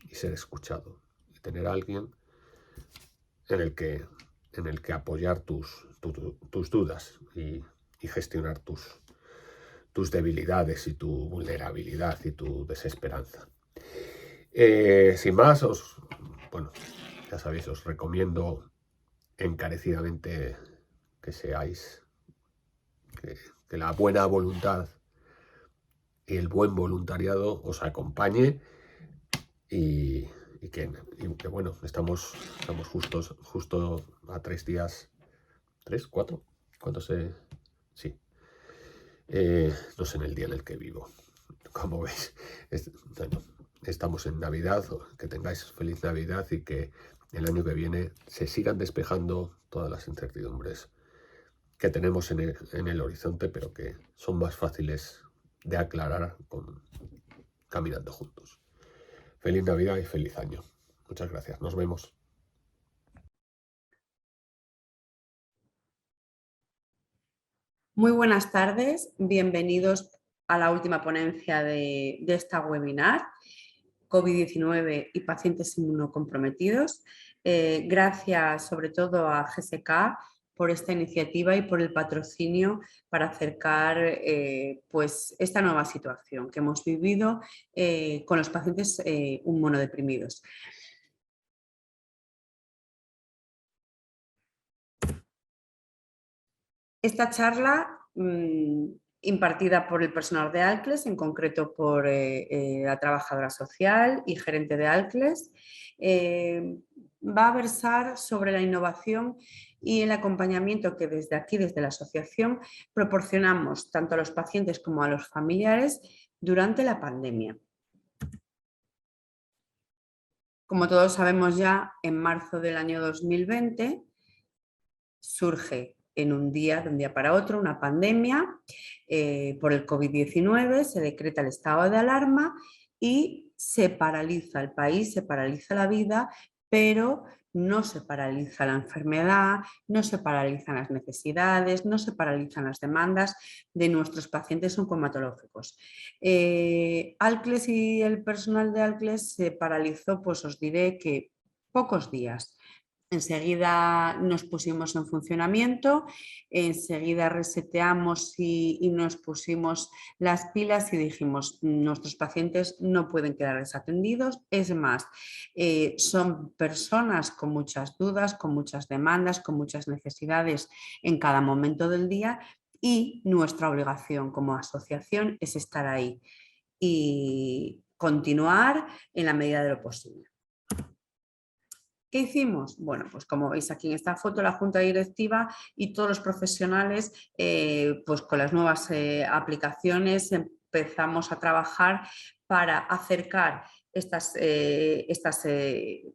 y ser escuchado. Y tener a alguien en el que apoyar tus dudas y gestionar tus debilidades y tu vulnerabilidad y tu desesperanza. Sin más, ya sabéis, os recomiendo encarecidamente que la buena voluntad y el buen voluntariado os acompañe y que bueno, estamos justo a 3 días, 3, 4, ¿cuánto sí? No sé en el día en el que vivo. Como veis, estamos en Navidad. Que tengáis feliz Navidad y que el año que viene se sigan despejando todas las incertidumbres que tenemos en el horizonte, pero que son más fáciles de aclarar caminando juntos. Feliz Navidad y feliz año. Muchas gracias. Nos vemos. Muy buenas tardes. Bienvenidos a la última ponencia de esta webinar. COVID-19 y pacientes inmunocomprometidos. Gracias sobre todo a GSK por esta iniciativa y por el patrocinio para acercar pues esta nueva situación que hemos vivido con los pacientes inmunodeprimidos. Esta charla impartida por el personal de ALCLES, en concreto por la trabajadora social y gerente de ALCLES, va a versar sobre la innovación y el acompañamiento que desde aquí, desde la asociación, proporcionamos tanto a los pacientes como a los familiares durante la pandemia. Como todos sabemos ya, en marzo del año 2020 surge de un día para otro una pandemia por el COVID-19, se decreta el estado de alarma y se paraliza el país, se paraliza la vida, pero no se paraliza la enfermedad, no se paralizan las necesidades, no se paralizan las demandas de nuestros pacientes oncohematológicos. ALCLES y el personal de ALCLES se paralizó, pues os diré que pocos días. Enseguida nos pusimos en funcionamiento, enseguida reseteamos y nos pusimos las pilas y dijimos, nuestros pacientes no pueden quedar desatendidos. Es más, son personas con muchas dudas, con muchas demandas, con muchas necesidades en cada momento del día y nuestra obligación como asociación es estar ahí y continuar en la medida de lo posible. ¿Qué hicimos? Bueno, pues como veis aquí en esta foto, la junta directiva y todos los profesionales, pues con las nuevas aplicaciones empezamos a trabajar para acercar estas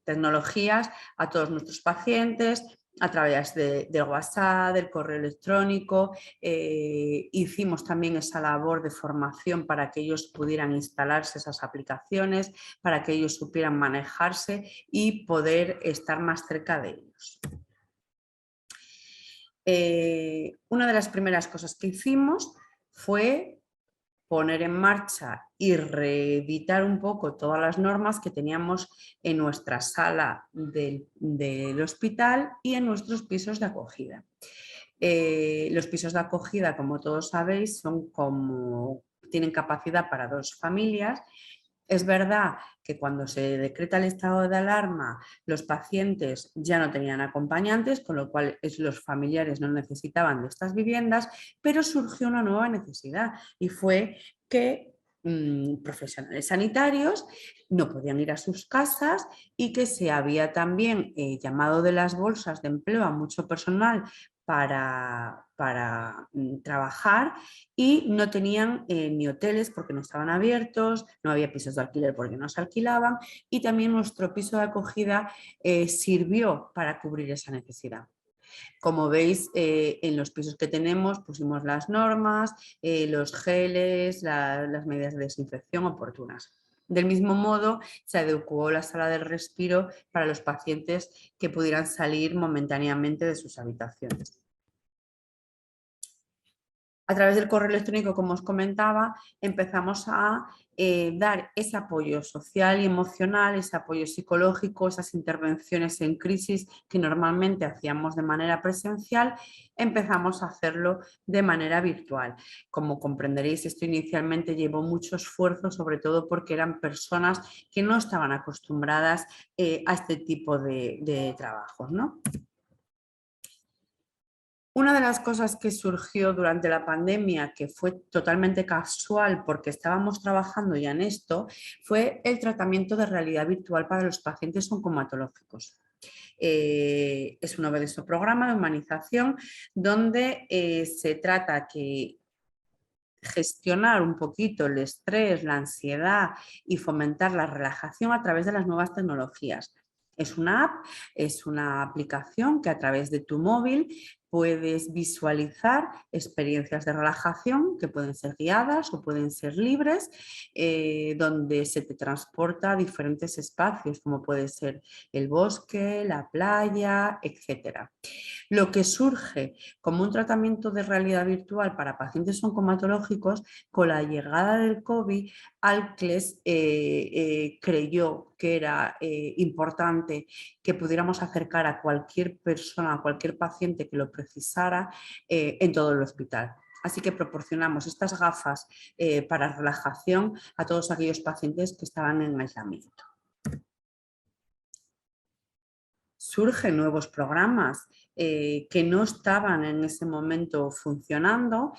tecnologías a todos nuestros pacientes, a través del WhatsApp, del correo electrónico. Hicimos también esa labor de formación para que ellos pudieran instalarse esas aplicaciones, para que ellos supieran manejarse y poder estar más cerca de ellos. Una de las primeras cosas que hicimos fue poner en marcha y reeditar un poco todas las normas que teníamos en nuestra sala del hospital y en nuestros pisos de acogida. Los pisos de acogida, como todos sabéis, tienen capacidad para 2 familias. Es verdad que cuando se decreta el estado de alarma, los pacientes ya no tenían acompañantes, con lo cual los familiares no necesitaban de estas viviendas, pero surgió una nueva necesidad y fue que profesionales sanitarios no podían ir a sus casas y que se había también llamado de las bolsas de empleo a mucho personal para trabajar y no tenían ni hoteles porque no estaban abiertos, no había pisos de alquiler porque no se alquilaban y también nuestro piso de acogida sirvió para cubrir esa necesidad. Como veis, en los pisos que tenemos pusimos las normas, los geles, las medidas de desinfección oportunas. Del mismo modo, se adecuó la sala del respiro para los pacientes que pudieran salir momentáneamente de sus habitaciones. A través del correo electrónico, como os comentaba, empezamos a dar ese apoyo social y emocional, ese apoyo psicológico, esas intervenciones en crisis que normalmente hacíamos de manera presencial, empezamos a hacerlo de manera virtual. Como comprenderéis, esto inicialmente llevó mucho esfuerzo, sobre todo porque eran personas que no estaban acostumbradas a este tipo de trabajos, ¿no? Una de las cosas que surgió durante la pandemia, que fue totalmente casual porque estábamos trabajando ya en esto, fue el tratamiento de realidad virtual para los pacientes oncohematológicos. Es un novedoso programa de humanización donde se trata que gestionar un poquito el estrés, la ansiedad y fomentar la relajación a través de las nuevas tecnologías. Es una app, es una aplicación que a través de tu móvil puedes visualizar experiencias de relajación que pueden ser guiadas o pueden ser libres, donde se te transporta a diferentes espacios, como puede ser el bosque, la playa, etc. Lo que surge como un tratamiento de realidad virtual para pacientes oncomatológicos, con la llegada del COVID, Alcles creyó que era importante que pudiéramos acercar a cualquier persona, a cualquier paciente que lo precisara en todo el hospital. Así que proporcionamos estas gafas para relajación a todos aquellos pacientes que estaban en aislamiento. Surgen nuevos programas que no estaban en ese momento funcionando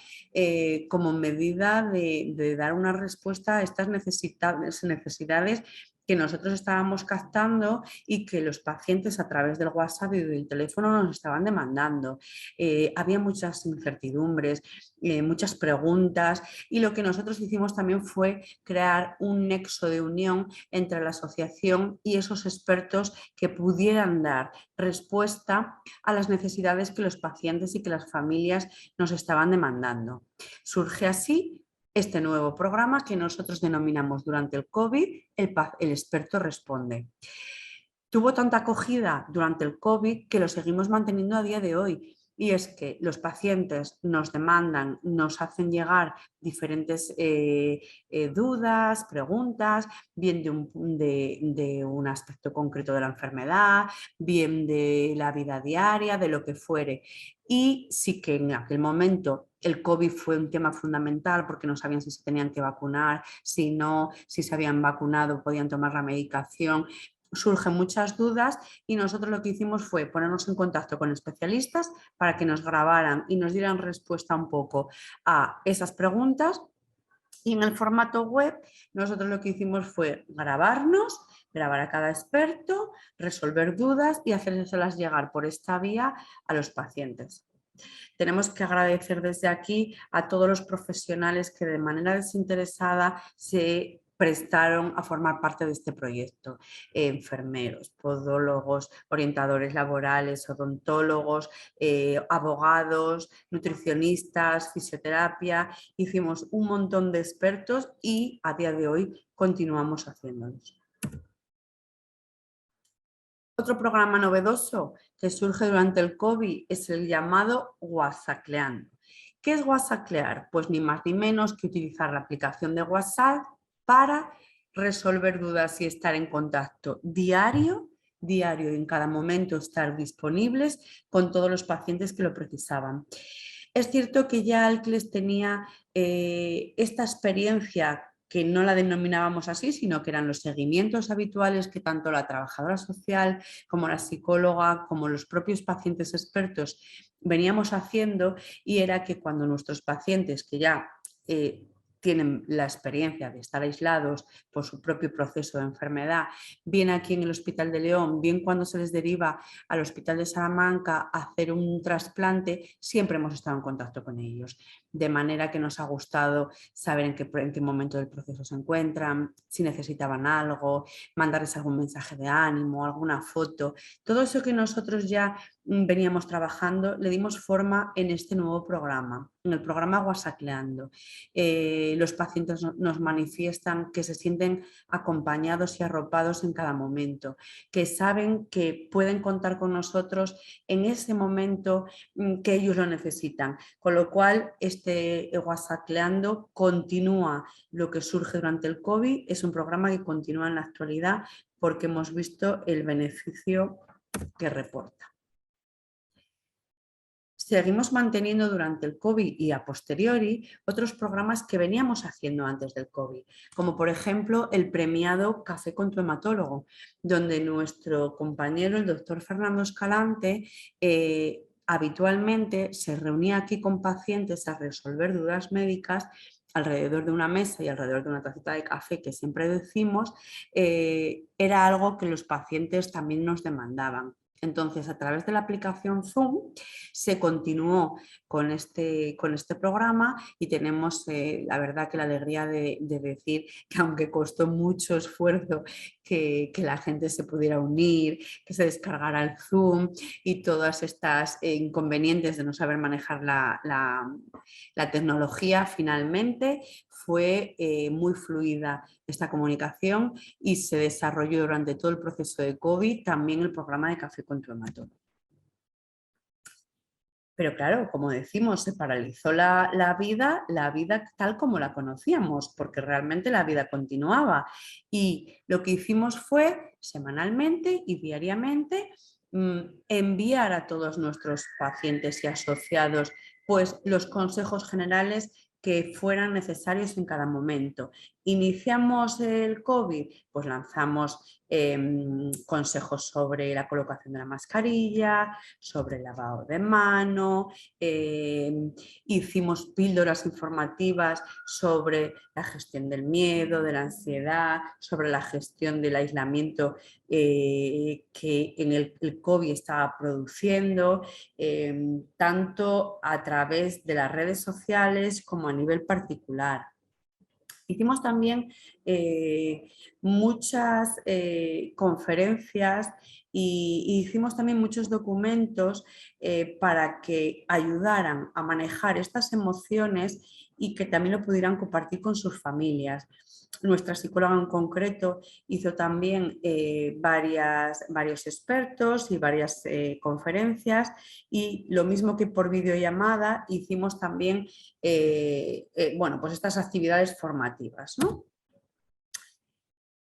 como medida de dar una respuesta a estas necesidades que nosotros estábamos captando y que los pacientes a través del WhatsApp y del teléfono nos estaban demandando. Había muchas incertidumbres, muchas preguntas, y lo que nosotros hicimos también fue crear un nexo de unión entre la asociación y esos expertos que pudieran dar respuesta a las necesidades que los pacientes y que las familias nos estaban demandando. Surge así este nuevo programa que nosotros denominamos durante el COVID el experto responde. Tuvo tanta acogida durante el COVID que lo seguimos manteniendo a día de hoy. Y es que los pacientes nos demandan, nos hacen llegar diferentes dudas, preguntas, bien de un aspecto concreto de la enfermedad, bien de la vida diaria, de lo que fuere. Y sí que en aquel momento el COVID fue un tema fundamental porque no sabían si se tenían que vacunar, si no, si se habían vacunado, podían tomar la medicación. Surgen muchas dudas y nosotros lo que hicimos fue ponernos en contacto con especialistas para que nos grabaran y nos dieran respuesta un poco a esas preguntas. Y en el formato web nosotros lo que hicimos fue grabar a cada experto, resolver dudas y hacérselas llegar por esta vía a los pacientes. Tenemos que agradecer desde aquí a todos los profesionales que de manera desinteresada se prestaron a formar parte de este proyecto. Enfermeros, podólogos, orientadores laborales, odontólogos, abogados, nutricionistas, fisioterapia. Hicimos un montón de expertos y a día de hoy continuamos haciéndolos. Otro programa novedoso que surge durante el COVID es el llamado WhatsAppleando. ¿Qué es WhatsApplear? Pues ni más ni menos que utilizar la aplicación de WhatsApp para resolver dudas y estar en contacto diario y en cada momento estar disponibles con todos los pacientes que lo precisaban. Es cierto que ya Alcles tenía esta experiencia, que no la denominábamos así, sino que eran los seguimientos habituales que tanto la trabajadora social como la psicóloga, como los propios pacientes expertos veníamos haciendo, y era que cuando nuestros pacientes que ya tienen la experiencia de estar aislados por su propio proceso de enfermedad, bien aquí en el Hospital de León, bien cuando se les deriva al Hospital de Salamanca a hacer un trasplante, siempre hemos estado en contacto con ellos. De manera que nos ha gustado saber en qué momento del proceso se encuentran, si necesitaban algo, mandarles algún mensaje de ánimo, alguna foto. Todo eso que nosotros ya veníamos trabajando, le dimos forma en este nuevo programa, en el programa WhatsAppleando. Los pacientes nos manifiestan que se sienten acompañados y arropados en cada momento, que saben que pueden contar con nosotros en ese momento que ellos lo necesitan, con lo cual este WhatsAppleando continúa lo que surge durante el COVID, es un programa que continúa en la actualidad porque hemos visto el beneficio que reporta. Seguimos manteniendo durante el COVID y a posteriori otros programas que veníamos haciendo antes del COVID, como por ejemplo el premiado Café con tu hematólogo, donde nuestro compañero, el doctor Fernando Escalante, habitualmente se reunía aquí con pacientes a resolver dudas médicas alrededor de una mesa y alrededor de una tacita de café, que siempre decimos, era algo que los pacientes también nos demandaban. Entonces, a través de la aplicación Zoom se continuó con este programa y tenemos, la verdad, que la alegría de decir que aunque costó mucho esfuerzo que la gente se pudiera unir, que se descargara el Zoom y todas estas inconvenientes de no saber manejar la tecnología, finalmente fue muy fluida esta comunicación y se desarrolló durante todo el proceso de COVID también el programa de Café con tu hemato. Pero claro, como decimos, se paralizó la vida tal como la conocíamos, porque realmente la vida continuaba. Y lo que hicimos fue, semanalmente y diariamente, enviar a todos nuestros pacientes y asociados pues, los consejos generales que fueran necesarios en cada momento. Iniciamos el COVID, pues lanzamos consejos sobre la colocación de la mascarilla, sobre el lavado de mano, hicimos píldoras informativas sobre la gestión del miedo, de la ansiedad, sobre la gestión del aislamiento que en el COVID estaba produciendo, tanto a través de las redes sociales como a nivel particular. Hicimos también muchas conferencias y hicimos también muchos documentos para que ayudaran a manejar estas emociones y que también lo pudieran compartir con sus familias. Nuestra psicóloga en concreto hizo también varios expertos y varias conferencias, y lo mismo que por videollamada hicimos también bueno, pues estas actividades formativas, ¿no?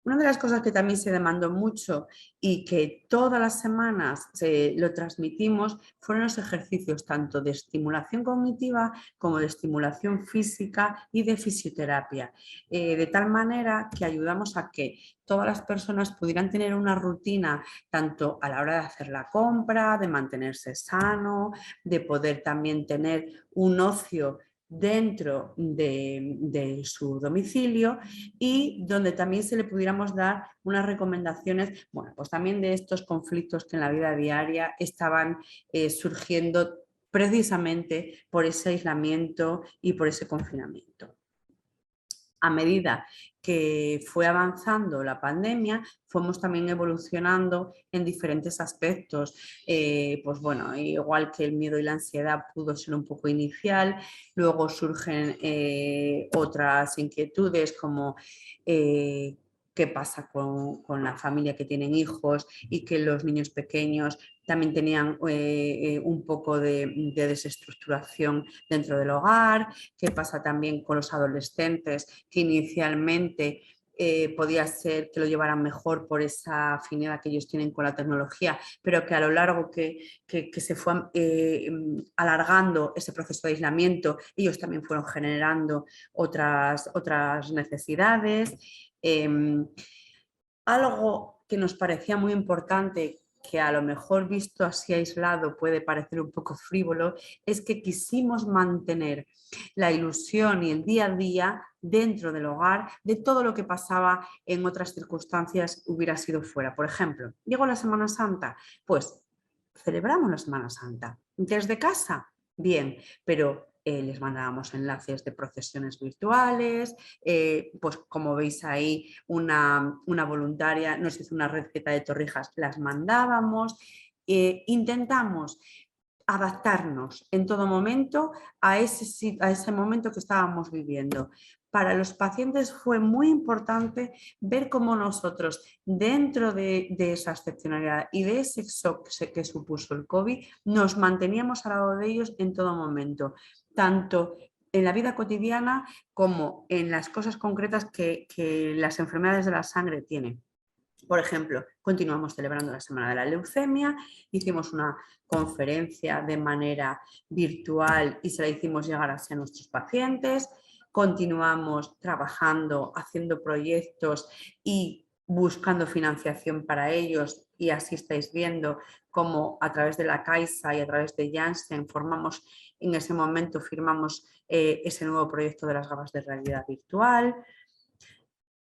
Una de las cosas que también se demandó mucho y que todas las semanas lo transmitimos fueron los ejercicios tanto de estimulación cognitiva como de estimulación física y de fisioterapia, de tal manera que ayudamos a que todas las personas pudieran tener una rutina tanto a la hora de hacer la compra, de mantenerse sano, de poder también tener un ocio dentro de su domicilio, y donde también se le pudiéramos dar unas recomendaciones, bueno, pues también de estos conflictos que en la vida diaria estaban surgiendo precisamente por ese aislamiento y por ese confinamiento. A medida que fue avanzando la pandemia, fuimos también evolucionando en diferentes aspectos. Pues bueno, igual que el miedo y la ansiedad pudo ser un poco inicial, luego surgen otras inquietudes como qué pasa con la familia que tienen hijos y que los niños pequeños también tenían un poco de desestructuración dentro del hogar, qué pasa también con los adolescentes que inicialmente podía ser que lo llevaran mejor por esa afinidad que ellos tienen con la tecnología, pero que a lo largo que se fue alargando ese proceso de aislamiento, ellos también fueron generando otras necesidades. Algo que nos parecía muy importante, que a lo mejor visto así aislado puede parecer un poco frívolo, es que quisimos mantener la ilusión y el día a día dentro del hogar de todo lo que pasaba en otras circunstancias hubiera sido fuera. Por ejemplo, llegó la Semana Santa, pues celebramos la Semana Santa. ¿Desde casa? Bien, pero les mandábamos enlaces de procesiones virtuales, pues como veis ahí una voluntaria nos hizo una receta de torrijas, las mandábamos, intentamos adaptarnos en todo momento a ese momento que estábamos viviendo. Para los pacientes fue muy importante ver cómo nosotros, dentro de esa excepcionalidad y de ese shock que supuso el COVID, nos manteníamos al lado de ellos en todo momento, tanto en la vida cotidiana como en las cosas concretas que las enfermedades de la sangre tienen. Por ejemplo, continuamos celebrando la Semana de la Leucemia, hicimos una conferencia de manera virtual y se la hicimos llegar así a nuestros pacientes, continuamos trabajando, haciendo proyectos y buscando financiación para ellos, y así estáis viendo cómo a través de la Caixa y a través de Janssen en ese momento firmamos ese nuevo proyecto de las gafas de realidad virtual.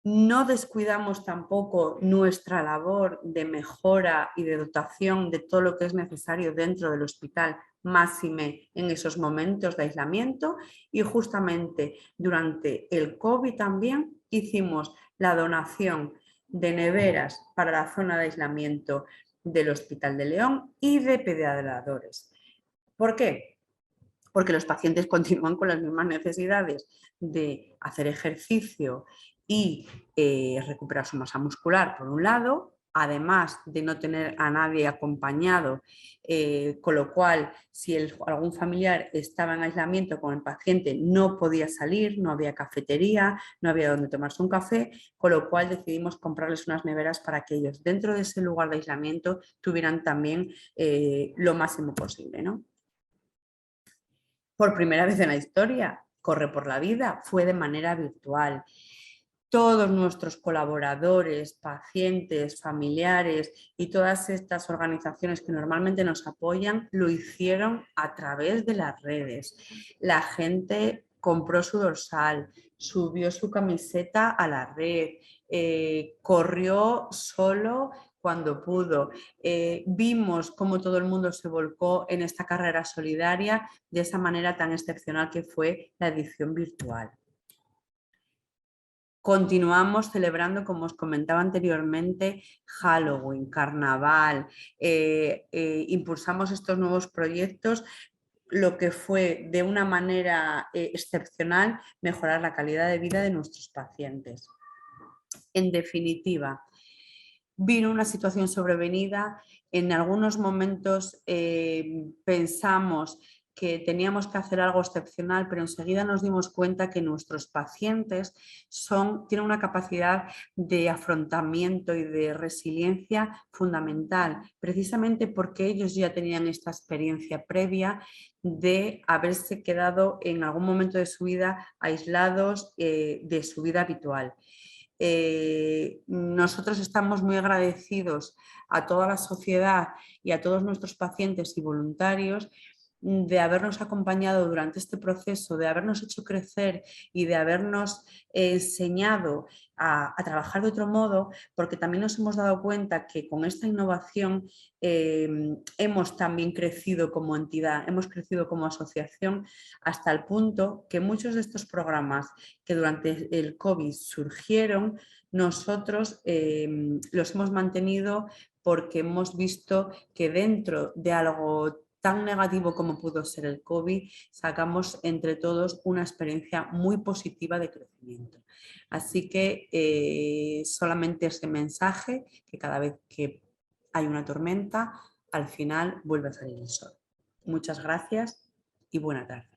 No descuidamos tampoco nuestra labor de mejora y de dotación de todo lo que es necesario dentro del hospital, máxime en esos momentos de aislamiento, y justamente durante el COVID también hicimos la donación de neveras para la zona de aislamiento del Hospital de León y de pediatradores. ¿Por qué? Porque los pacientes continúan con las mismas necesidades de hacer ejercicio y recuperar su masa muscular, por un lado, además de no tener a nadie acompañado, con lo cual, si algún familiar estaba en aislamiento con el paciente, no podía salir, no había cafetería, no había donde tomarse un café, con lo cual decidimos comprarles unas neveras para que ellos, dentro de ese lugar de aislamiento, tuvieran también lo máximo posible, ¿no? Por primera vez en la historia, Corre por la Vida fue de manera virtual. Todos nuestros colaboradores, pacientes, familiares y todas estas organizaciones que normalmente nos apoyan lo hicieron a través de las redes. La gente compró su dorsal, subió su camiseta a la red, corrió solo cuando pudo. Vimos cómo todo el mundo se volcó en esta carrera solidaria de esa manera tan excepcional que fue la edición virtual. Continuamos celebrando, como os comentaba anteriormente, Halloween, Carnaval, impulsamos estos nuevos proyectos, lo que fue de una manera excepcional mejorar la calidad de vida de nuestros pacientes. En definitiva, vino una situación sobrevenida, en algunos momentos pensamos que teníamos que hacer algo excepcional, pero enseguida nos dimos cuenta que nuestros pacientes tienen una capacidad de afrontamiento y de resiliencia fundamental, precisamente porque ellos ya tenían esta experiencia previa de haberse quedado en algún momento de su vida aislados de su vida habitual. Nosotros estamos muy agradecidos a toda la sociedad y a todos nuestros pacientes y voluntarios de habernos acompañado durante este proceso, de habernos hecho crecer y de habernos enseñado a trabajar de otro modo, porque también nos hemos dado cuenta que con esta innovación hemos también crecido como entidad, hemos crecido como asociación, hasta el punto que muchos de estos programas que durante el COVID surgieron, nosotros los hemos mantenido porque hemos visto que dentro de algo tan negativo como pudo ser el COVID, sacamos entre todos una experiencia muy positiva de crecimiento. Así que solamente ese mensaje, que cada vez que hay una tormenta, al final vuelve a salir el sol. Muchas gracias y buena tarde.